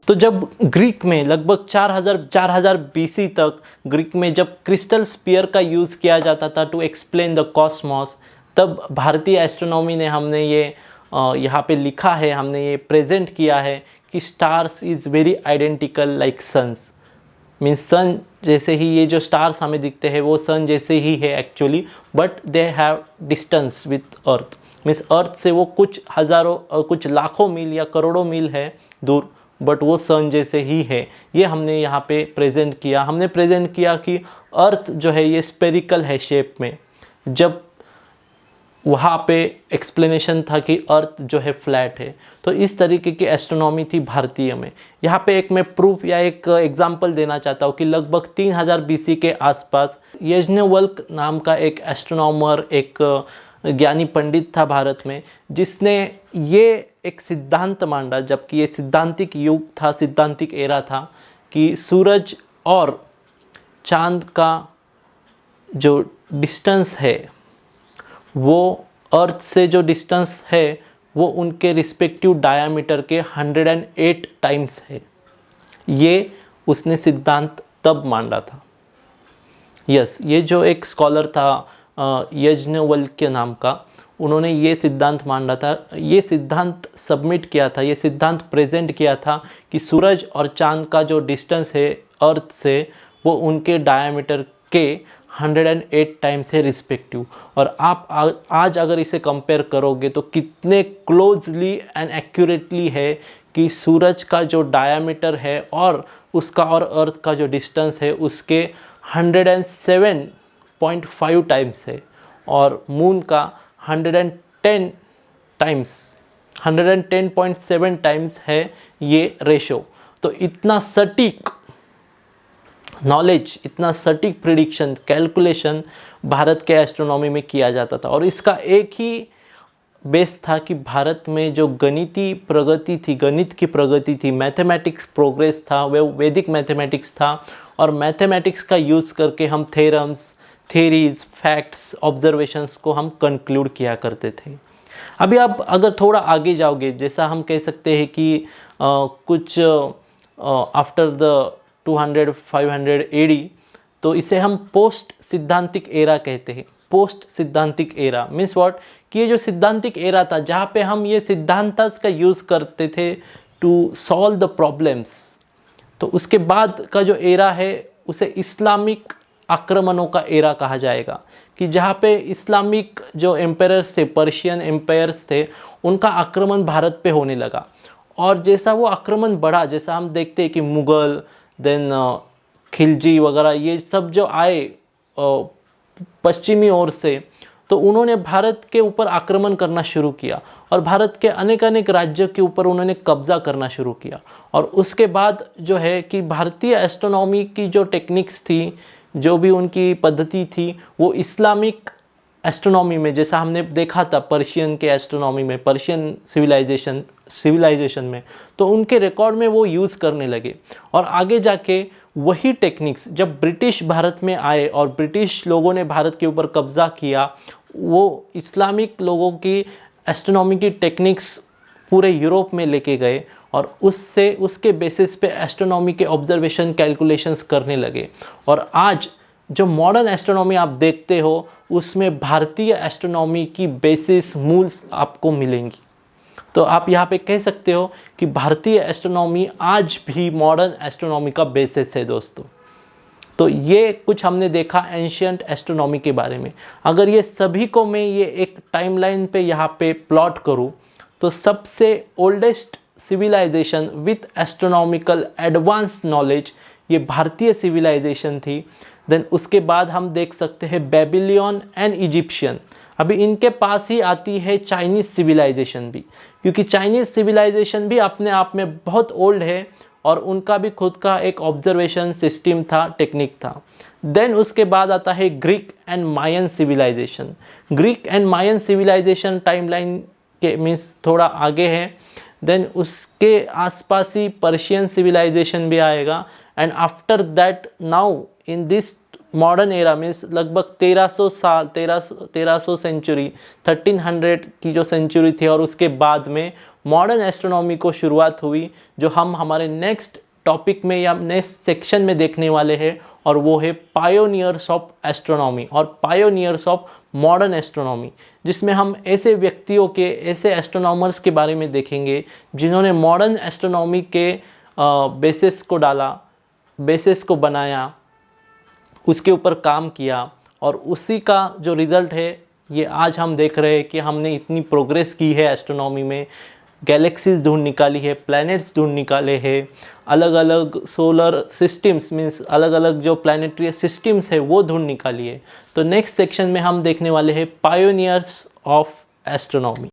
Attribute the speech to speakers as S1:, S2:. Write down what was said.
S1: तो जब ग्रीक में लगभग 4000 बीसी तक ग्रीक में जब क्रिस्टल स्फीयर का यूज़ किया जाता था टू एक्सप्लेन द कॉस्मॉस, तब भारतीय एस्ट्रोनॉमी ने हमने ये यहाँ पे लिखा है, हमने ये प्रेजेंट किया है कि stars is very identical like suns. Means sun जैसे ही ये जो स्टार्स हमें दिखते हैं वो सन जैसे ही है actually, but they have distance with earth. Means earth से वो कुछ हज़ारों कुछ लाखों मील या करोड़ों मील है दूर, बट वो सन जैसे ही है। ये हमने यहाँ पे प्रेजेंट किया। हमने प्रेजेंट किया कि अर्थ जो है ये स्पेरिकल है शेप में, जब वहाँ पे एक्सप्लेनेशन था कि अर्थ जो है फ्लैट है। तो इस तरीके की एस्ट्रोनॉमी थी भारतीय में। यहाँ पे एक मैं प्रूफ या एक एग्जांपल देना चाहता हूँ कि लगभग 3000 बीसी के आसपास यज्ञवल्क्य नाम का एक एस्ट्रोनॉमर, एक ज्ञानी पंडित था भारत में, जिसने ये एक सिद्धांत मांडा, जबकि ये सिद्धांतिक युग था, सिद्धांतिक एरा था, कि सूरज और चांद का जो डिस्टेंस है वो अर्थ से जो डिस्टेंस है वो उनके रिस्पेक्टिव डायामीटर के 108 टाइम्स है। ये उसने सिद्धांत तब मांडा था। यस, ये जो एक स्कॉलर था यज्ञवल्क्य नाम का, उन्होंने ये सिद्धांत मांडा था, ये सिद्धांत सबमिट किया था, ये सिद्धांत प्रेजेंट किया था कि सूरज और चांद का जो डिस्टेंस है अर्थ से वो उनके डायामीटर के 108 टाइम्स है रिस्पेक्टिव। और आप आज अगर इसे कंपेयर करोगे तो कितने क्लोजली एंड एक्यूरेटली है कि सूरज का जो डायामीटर है और उसका और अर्थ का जो डिस्टेंस है उसके 107.5 टाइम्स है, और मून का 110 टाइम्स 110.7 टाइम्स है ये रेशो। तो इतना सटीक नॉलेज, इतना सटीक प्रिडिक्शन, कैलकुलेशन भारत के एस्ट्रोनॉमी में किया जाता था। और इसका एक ही बेस था कि भारत में जो गणितीय प्रगति थी, गणित की प्रगति थी, मैथमेटिक्स प्रोग्रेस था, वह वैदिक मैथमेटिक्स था, और मैथमेटिक्स का यूज़ करके हम थ्योरम्स, थ्योरीज, फैक्ट्स, ऑब्जर्वेशंस को हम कंक्लूड किया करते थे। अभी आप अगर थोड़ा आगे जाओगे, जैसा हम कह सकते हैं कि कुछ आफ्टर द 200-500 AD, तो इसे हम पोस्ट सिद्धांतिक एरा कहते हैं। पोस्ट सिद्धांतिक एरा मीन्स व्हाट, कि ये जो सिद्धांतिक एरा था जहाँ पे हम ये सिद्धांतस का यूज़ करते थे टू सॉल्व द प्रॉब्लम्स, तो उसके बाद का जो एरा है उसे इस्लामिक आक्रमणों का एरा कहा जाएगा, कि जहाँ पे इस्लामिक जो एम्पायर्स थे, पर्शियन एम्पायर्स थे, उनका आक्रमण भारत पे होने लगा। और जैसा वो आक्रमण बढ़ा, जैसा हम देखते हैं कि मुग़ल, देन खिलजी वगैरह ये सब जो आए पश्चिमी ओर से, तो उन्होंने भारत के ऊपर आक्रमण करना शुरू किया और भारत के अनेक राज्यों के ऊपर उन्होंने कब्जा करना शुरू किया। और उसके बाद जो है कि भारतीय एस्ट्रोनॉमी की जो टेक्निक्स थी, जो भी उनकी पद्धति थी, वो इस्लामिक एस्ट्रोनॉमी में, जैसा हमने देखा था पर्शियन के एस्ट्रोनॉमी में, पर्शियन सिविलाइजेशन में, तो उनके रिकॉर्ड में वो यूज़ करने लगे। और आगे जाके वही टेक्निक्स जब ब्रिटिश भारत में आए और ब्रिटिश लोगों ने भारत के ऊपर कब्जा किया, वो इस्लामिक लोगों की एस्ट्रोनॉमी की टेक्निक्स पूरे यूरोप में लेके गए और उससे उसके बेसिस पे एस्ट्रोनॉमी के ऑब्जर्वेशन, कैलकुलेशंस करने लगे। और आज जो मॉडर्न एस्ट्रोनॉमी आप देखते हो उसमें भारतीय एस्ट्रोनॉमी की बेसिस, मूल्स आपको मिलेंगी। तो आप यहाँ पे कह सकते हो कि भारतीय एस्ट्रोनॉमी आज भी मॉडर्न एस्ट्रोनॉमी का बेसिस है दोस्तों। तो ये कुछ हमने देखा एंशियंट एस्ट्रोनॉमी के बारे में। अगर ये सभी को मैं ये एक टाइमलाइन पे यहाँ पे प्लॉट करूँ, तो सबसे oldest civilization with astronomical advance knowledge ये भारतीय सिविलाइजेशन थी। देन उसके बाद हम देख सकते हैं बेबीलोन एंड इजिप्शियन। अभी इनके पास ही आती है चाइनीज़ सिविलाइजेशन भी, क्योंकि चाइनीज़ सिविलाइजेशन भी अपने आप में बहुत ओल्ड है और उनका भी खुद का एक ऑब्जर्वेशन सिस्टम था, टेक्निक था। देन उसके बाद आता है Greek and Mayan civilization. Greek and Mayan civilization timeline के मीन्स थोड़ा आगे है। देन उसके आसपास ही पर्शियन सिविलाइजेशन भी आएगा। And after that now in this modern era means लगभग 1300 सेंचुरी, 1300 की जो सेंचुरी थी, और उसके बाद में मॉडर्न एस्ट्रोनॉमी को शुरुआत हुई, जो हम हमारे नेक्स्ट टॉपिक में या नेक्स्ट सेक्शन में देखने वाले हैं, और वो है पायोनियर्स ऑफ एस्ट्रोनॉमी और पायोनियर्स ऑफ मॉडर्न एस्ट्रोनॉमी, जिसमें हम ऐसे व्यक्तियों के, ऐसे एस्ट्रोनॉमर्स के बारे में देखेंगे जिन्होंने मॉडर्न एस्ट्रोनॉमी के बेसिस को डाला, बेसिस को बनाया, उसके ऊपर काम किया, और उसी का जो रिज़ल्ट है ये आज हम देख रहे हैं कि हमने इतनी प्रोग्रेस की है एस्ट्रोनॉमी में, गैलेक्सीज ढूंढ निकाली है, प्लैनेट्स ढूंढ निकाले हैं, अलग अलग सोलर सिस्टम्स मीन्स अलग अलग जो प्लानिटरी सिस्टम्स है वो ढूंढ निकाली है। तो नेक्स्ट सेक्शन में हम देखने वाले हैं पायोनियर्स ऑफ एस्ट्रोनॉमी।